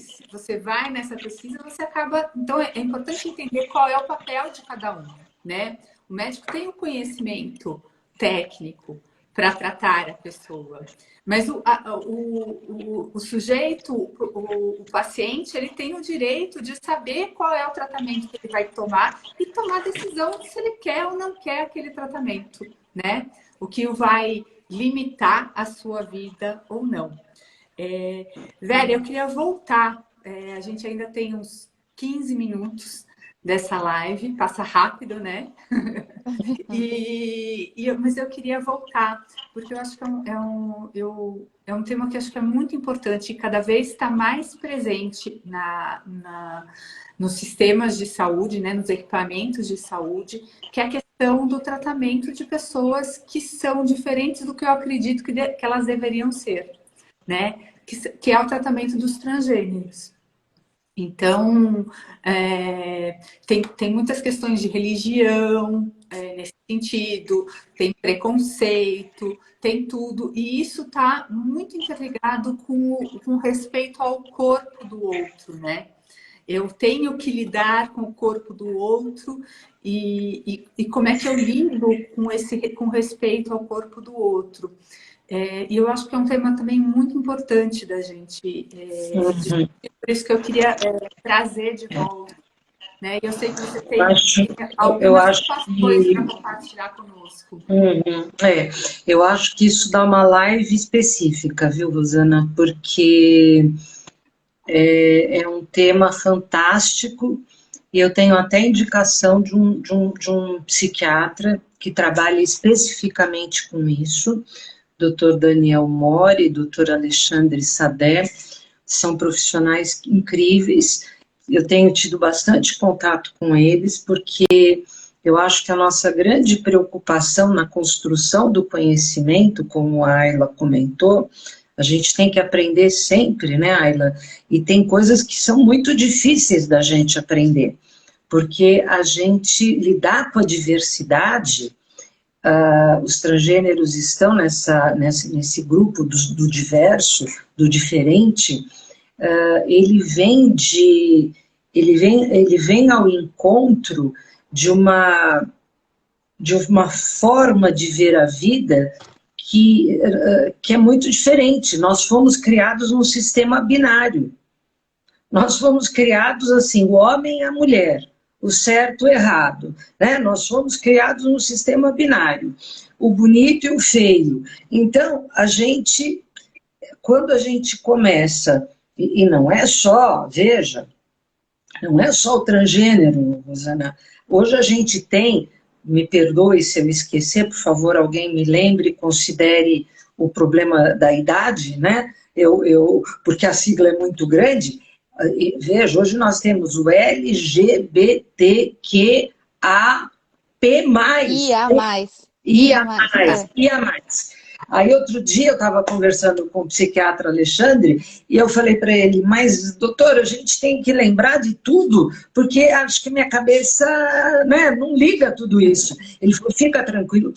nessa pesquisa, você acaba... Então, é importante entender qual é o papel de cada um, né? O médico tem o conhecimento técnico para tratar a pessoa. Mas o sujeito, o paciente, ele tem o direito de saber qual é o tratamento que ele vai tomar e tomar a decisão se ele quer ou não quer aquele tratamento, né? O que o vai limitar a sua vida ou não. Vera, eu queria voltar. A gente ainda tem uns 15 minutos dessa live, passa rápido, né? Mas eu queria voltar, porque eu acho que é um tema que eu acho que é muito importante e cada vez está mais presente nos sistemas de saúde, né, nos equipamentos de saúde, que é a questão do tratamento de pessoas que são diferentes do que eu acredito que elas deveriam ser, né? que é o tratamento dos transgêneros. Então, tem muitas questões de religião nesse sentido, tem preconceito, tem tudo, e isso está muito interligado com respeito ao corpo do outro, né? Eu tenho que lidar com o corpo do outro e como é que eu lido com respeito ao corpo do outro. E eu acho que é um tema também muito importante da gente discutir, por isso que eu queria trazer de volta. Né? E eu sei que você tem algumas situações para compartilhar conosco. Eu acho que isso dá uma live específica, viu, Rosana? Porque é um tema fantástico e eu tenho até indicação de um psiquiatra que trabalha especificamente com isso, Dr. Daniel Mori, Dr. Alexandre Sadé, são profissionais incríveis. Eu tenho tido bastante contato com eles, porque eu acho que a nossa grande preocupação na construção do conhecimento, como a Ayla comentou, a gente tem que aprender sempre, né, Ayla? E tem coisas que são muito difíceis da gente aprender, porque a gente lidar com a diversidade, os transgêneros estão nesse grupo do diverso, do diferente, ele vem ao encontro de uma forma de ver a vida que é muito diferente. Nós fomos criados num sistema binário. Nós fomos criados assim, o homem e a mulher, o certo e o errado, né? Nós fomos criados num sistema binário, o bonito e o feio. Então, quando a gente começa, e não é só, veja, não é só o transgênero, Rosana. Hoje a gente tem, me perdoe se eu esquecer, por favor, alguém me lembre, considere o problema da idade, né? Porque a sigla é muito grande. Veja, hoje nós temos o LGBTQAP+. IA+. Aí outro dia eu estava conversando com o psiquiatra Alexandre e eu falei para ele, mas doutor, a gente tem que lembrar de tudo, porque acho que minha cabeça, né, não liga tudo isso. Ele falou, fica tranquila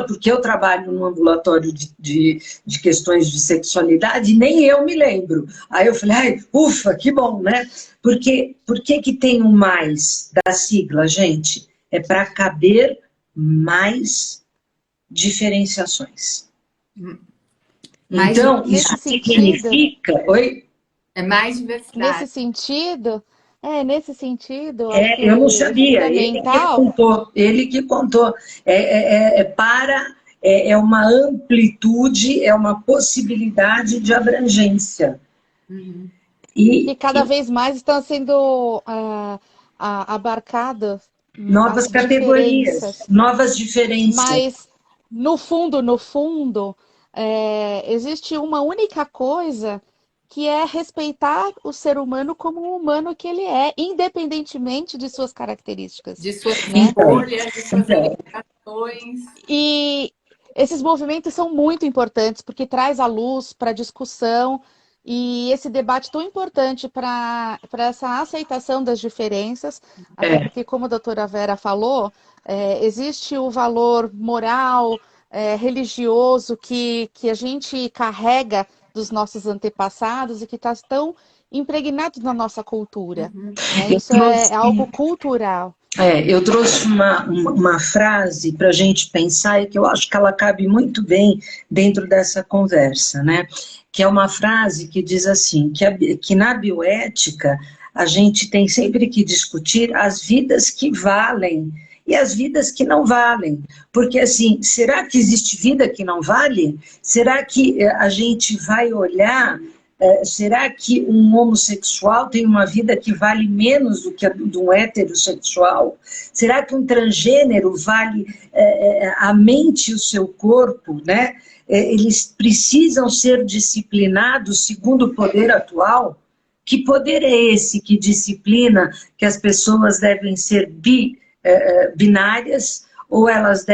porque eu trabalho num ambulatório de questões de sexualidade e nem eu me lembro. Aí eu falei, ai, ufa, que bom, né? Por que tem o mais da sigla, gente? É para caber mais diferenciações. Então, isso significa... Oi? É mais diversidade. Nesse sentido, eu não sabia, ele que contou. É uma amplitude, é uma possibilidade de abrangência. E cada vez mais estão sendo abarcadas novas categorias, novas diferenças. Mas, no fundo, existe uma única coisa que é respeitar o ser humano como o humano que ele é, independentemente de suas características. De suas escolhas, de suas limitações. E esses movimentos são muito importantes, porque traz a luz para a discussão e esse debate tão importante para essa aceitação das diferenças, até porque, como a doutora Vera falou, existe o valor moral, religioso que a gente carrega dos nossos antepassados e que está tão impregnado na nossa cultura. Isso é algo cultural. Eu trouxe uma frase para a gente pensar e que eu acho que ela cabe muito bem dentro dessa conversa, né? Que é uma frase que diz assim, que na bioética a gente tem sempre que discutir as vidas que valem e as vidas que não valem. Porque assim, será que existe vida que não vale? Será que a gente vai olhar... será que um homossexual tem uma vida que vale menos do que a de um heterossexual? Será que um transgênero vale a mente e o seu corpo, né? Eles precisam ser disciplinados segundo o poder atual? Que poder é esse que disciplina que as pessoas devem ser binárias ou elas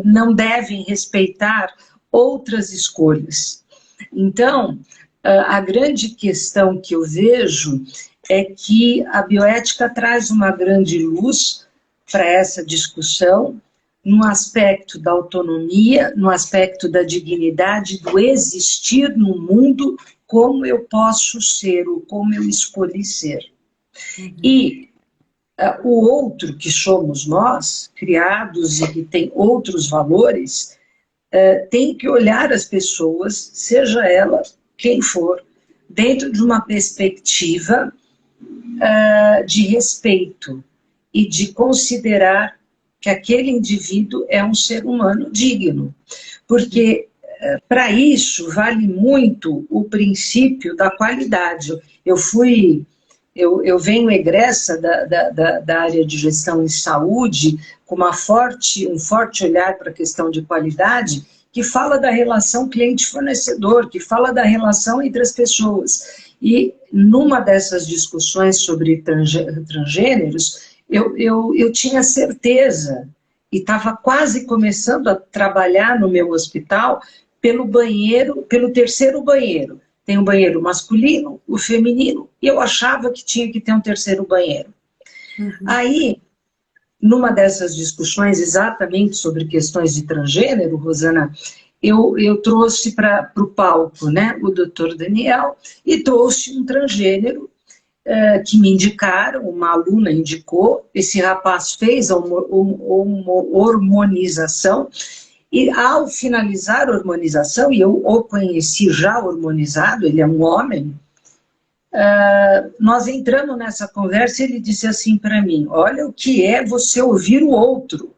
não devem respeitar outras escolhas? Então, a grande questão que eu vejo é que a bioética traz uma grande luz para essa discussão, no aspecto da autonomia, no aspecto da dignidade, do existir no mundo, como eu posso ser, ou como eu escolhi ser. E o outro, que somos nós, criados e que tem outros valores, tem que olhar as pessoas, seja ela quem for, dentro de uma perspectiva de respeito e de considerar que aquele indivíduo é um ser humano digno. Porque, para isso, vale muito o princípio da qualidade. Eu venho egressa da área de gestão em saúde, com um forte olhar para a questão de qualidade, que fala da relação cliente-fornecedor, que fala da relação entre as pessoas. E numa dessas discussões sobre transgêneros, eu tinha certeza, e estava quase começando a trabalhar no meu hospital, pelo terceiro banheiro. Tem um banheiro masculino, o feminino, e eu achava que tinha que ter um terceiro banheiro. Aí, numa dessas discussões exatamente sobre questões de transgênero, Rosana, eu trouxe para o palco, né, o doutor Daniel, e trouxe um transgênero que me indicaram, uma aluna indicou, esse rapaz fez a hormonização, e ao finalizar a hormonização, e eu o conheci já hormonizado, ele é um homem, nós entramos nessa conversa e ele disse assim para mim, olha o que é você ouvir o outro,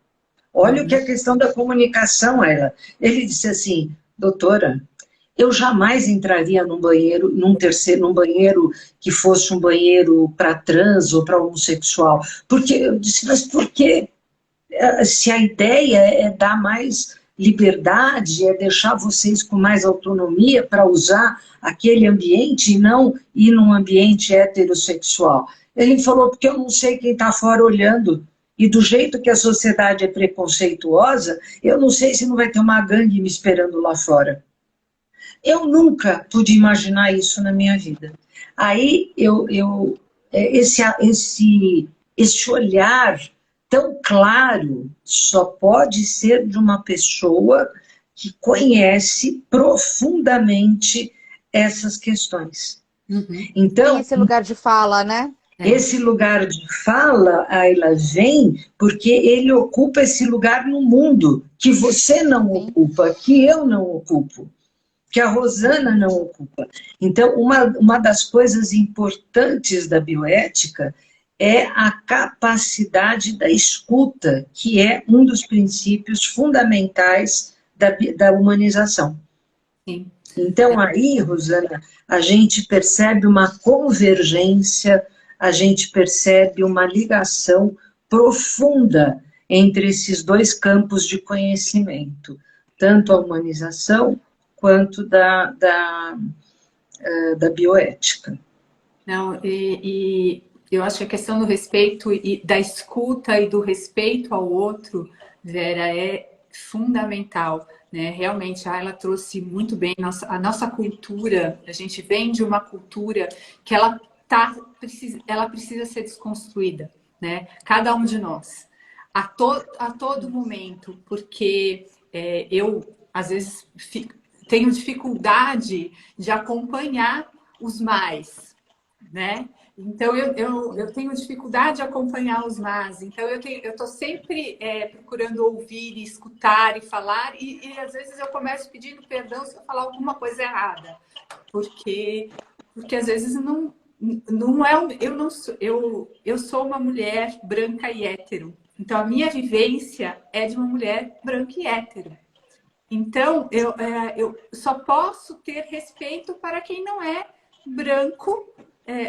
olha o que é a questão da comunicação, ela. Ele disse assim, doutora, eu jamais entraria num banheiro, num banheiro que fosse um banheiro para trans ou para homossexual, porque eu disse, mas por quê? Se a ideia é dar mais liberdade, é deixar vocês com mais autonomia para usar aquele ambiente e não ir num ambiente heterossexual. Ele falou, porque eu não sei quem está fora olhando, e do jeito que a sociedade é preconceituosa, eu não sei se não vai ter uma gangue me esperando lá fora. Eu nunca pude imaginar isso na minha vida. Aí, esse olhar tão claro só pode ser de uma pessoa que conhece profundamente essas questões. Então, tem esse lugar de fala, né? Esse lugar de fala, Ayla, vem porque ele ocupa esse lugar no mundo que você não ocupa, que eu não ocupo, que a Rosana não ocupa. Então, uma das coisas importantes da bioética é a capacidade da escuta, que é um dos princípios fundamentais da humanização. Sim. Então, aí, Rosana, a gente percebe uma convergência, a gente percebe uma ligação profunda entre esses dois campos de conhecimento, tanto a humanização quanto da bioética. Não, e eu acho que a questão do respeito e da escuta e do respeito ao outro, Vera, é fundamental, né? Realmente, ela trouxe muito bem a nossa cultura. A gente vem de uma cultura que ela precisa ser desconstruída, né? Cada um de nós, a todo momento, porque eu, às vezes, tenho dificuldade de acompanhar os mais, né? Então, eu tenho dificuldade de acompanhar os mais. Então, eu estou sempre procurando ouvir, escutar e falar. E às vezes eu começo pedindo perdão se eu falar alguma coisa errada. Porque às vezes não é... Eu sou uma mulher branca e hétero. Então, a minha vivência é de uma mulher branca e hétero. Então, eu só posso ter respeito para quem não é branco,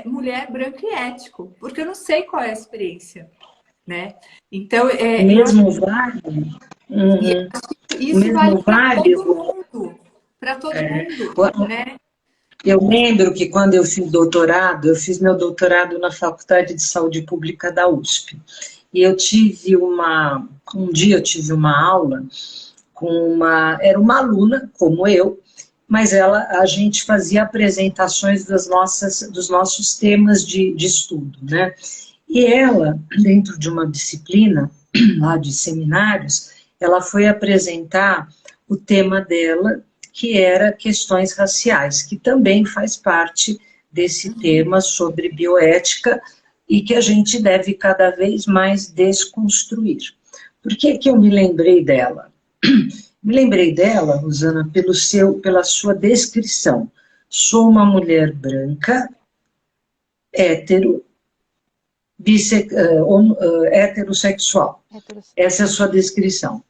mulher branca e ético, porque eu não sei qual é a experiência, né? Então, mesmo vale. Isso mesmo vale para todo mundo, né? Eu lembro que quando eu fiz doutorado, eu fiz meu doutorado na Faculdade de Saúde Pública da USP. E eu tive um dia eu tive uma aula com era uma aluna, como eu, mas a gente fazia apresentações dos nossos temas de estudo, né? E ela, dentro de uma disciplina, lá de seminários, ela foi apresentar o tema dela, que era questões raciais, que também faz parte desse tema sobre bioética e que a gente deve cada vez mais desconstruir. Por que que eu me lembrei dela? Me lembrei dela, Rosana, pela sua descrição. Sou uma mulher branca, hétero, heterossexual. Essa é a sua descrição.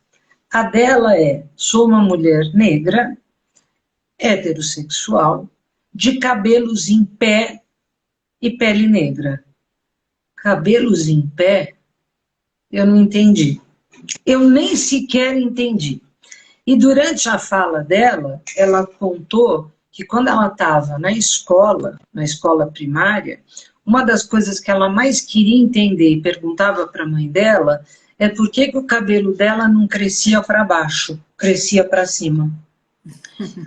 A dela sou uma mulher negra, heterossexual, de cabelos em pé e pele negra. Cabelos em pé? Eu não entendi. Eu nem sequer entendi. E durante a fala dela, ela contou que quando ela estava na escola primária, uma das coisas que ela mais queria entender e perguntava para a mãe dela é por que o cabelo dela não crescia para baixo, crescia para cima.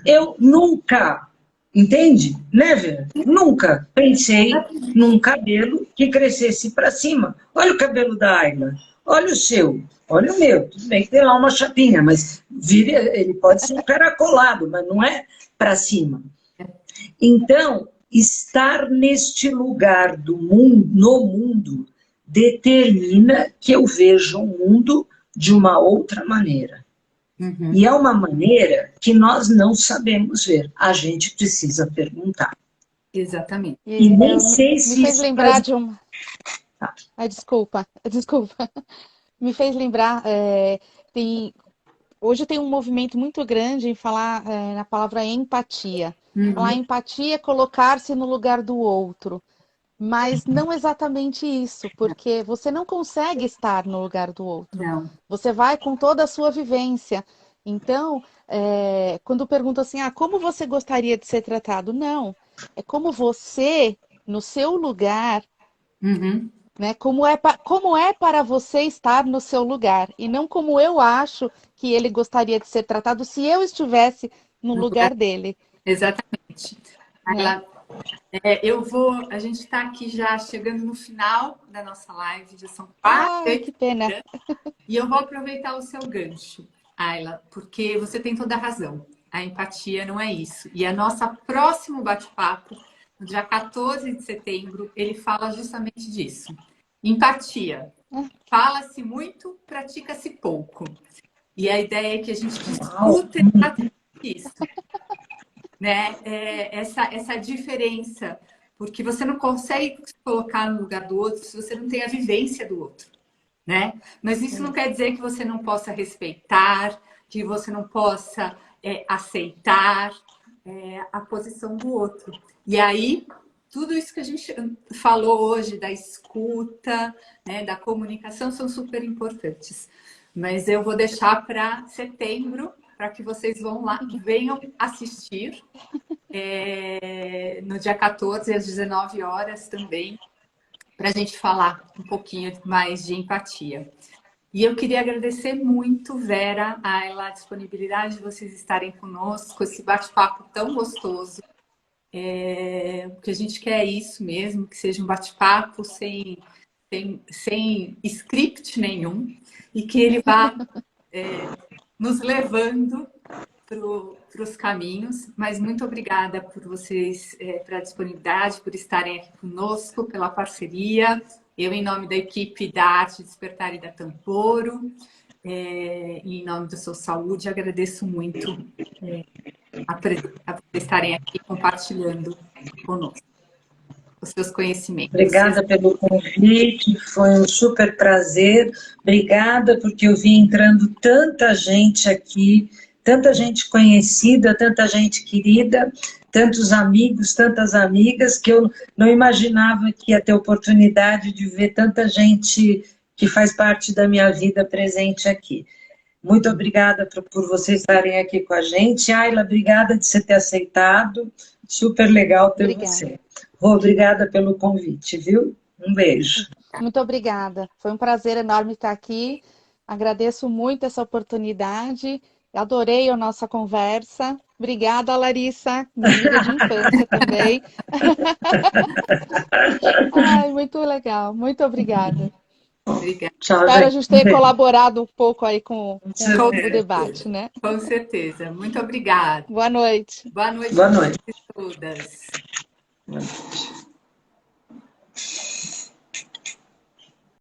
Eu nunca, entende? Never, nunca pensei num cabelo que crescesse para cima. Olha o cabelo da Ayla, olha o seu, olha o meu. Tudo bem que tem lá uma chapinha, mas ele pode ser encaracolado, mas não é para cima. Então, estar neste lugar do mundo, no mundo, determina que eu veja o mundo de uma outra maneira. Uhum. E é uma maneira que nós não sabemos ver. A gente precisa perguntar. Exatamente. E nem sei se me fez lembrar de uma... Desculpa. Me fez lembrar, hoje tem um movimento muito grande em falar na palavra empatia. Uhum. Falar empatia é colocar-se no lugar do outro. Mas não exatamente isso, porque você não consegue estar no lugar do outro. Não. Você vai com toda a sua vivência. Então, quando perguntam assim, como você gostaria de ser tratado? Não, é como você, no seu lugar, uhum. né? Como é para você estar no seu lugar, e não como eu acho que ele gostaria de ser tratado se eu estivesse no lugar dele. Exatamente. Ela... a gente está aqui já chegando no final da nossa live, já são 4. Que pena. E eu vou aproveitar o seu gancho, Ayla, porque você tem toda a razão. A empatia não é isso. E a nossa próximo bate-papo, no dia 14 de setembro, ele fala justamente disso. Empatia. Fala-se muito, pratica-se pouco. E a ideia é que a gente discuta exatamente isso. Né? Essa diferença, porque você não consegue se colocar no lugar do outro se você não tem a vivência do outro, né? Mas isso não quer dizer que você não possa respeitar, que você não possa aceitar a posição do outro. E aí, tudo isso que a gente falou hoje, da escuta, né, da comunicação, são super importantes. Mas eu vou deixar para setembro, para que vocês venham assistir no dia 14, às 19 horas também, para a gente falar um pouquinho mais de empatia. E eu queria agradecer muito, Vera, a disponibilidade de vocês estarem conosco, esse bate-papo tão gostoso. O que a gente quer é isso mesmo, que seja um bate-papo sem script nenhum, e que ele vá nos levando para os caminhos. Mas muito obrigada por vocês, pela disponibilidade, por estarem aqui conosco, pela parceria. Eu, em nome da equipe da Arte Despertar e da Tamporo, em nome do Sou Saúde, agradeço muito a estarem aqui compartilhando conosco os seus conhecimentos. Obrigada pelo convite, foi um super prazer. Obrigada porque eu vi entrando tanta gente aqui, tanta gente conhecida, tanta gente querida, tantos amigos, tantas amigas, que eu não imaginava que ia ter oportunidade de ver tanta gente que faz parte da minha vida presente aqui. Muito obrigada por vocês estarem aqui com a gente. Ayla, obrigada de você ter aceitado. Super legal ter você. Obrigada pelo convite, viu? Um beijo. Muito obrigada. Foi um prazer enorme estar aqui. Agradeço muito essa oportunidade Adorei a nossa conversa. Obrigada, Larissa, minha amiga de infância também. Ai, muito legal. Muito obrigada. Obrigada. Tchau, Espero a gente. gente ter colaborado um pouco aí com Com Com o certeza. debate, certeza. né? Com certeza. Muito obrigada. Boa noite. Boa noite a Boa todos noite. e todas. Boa noite.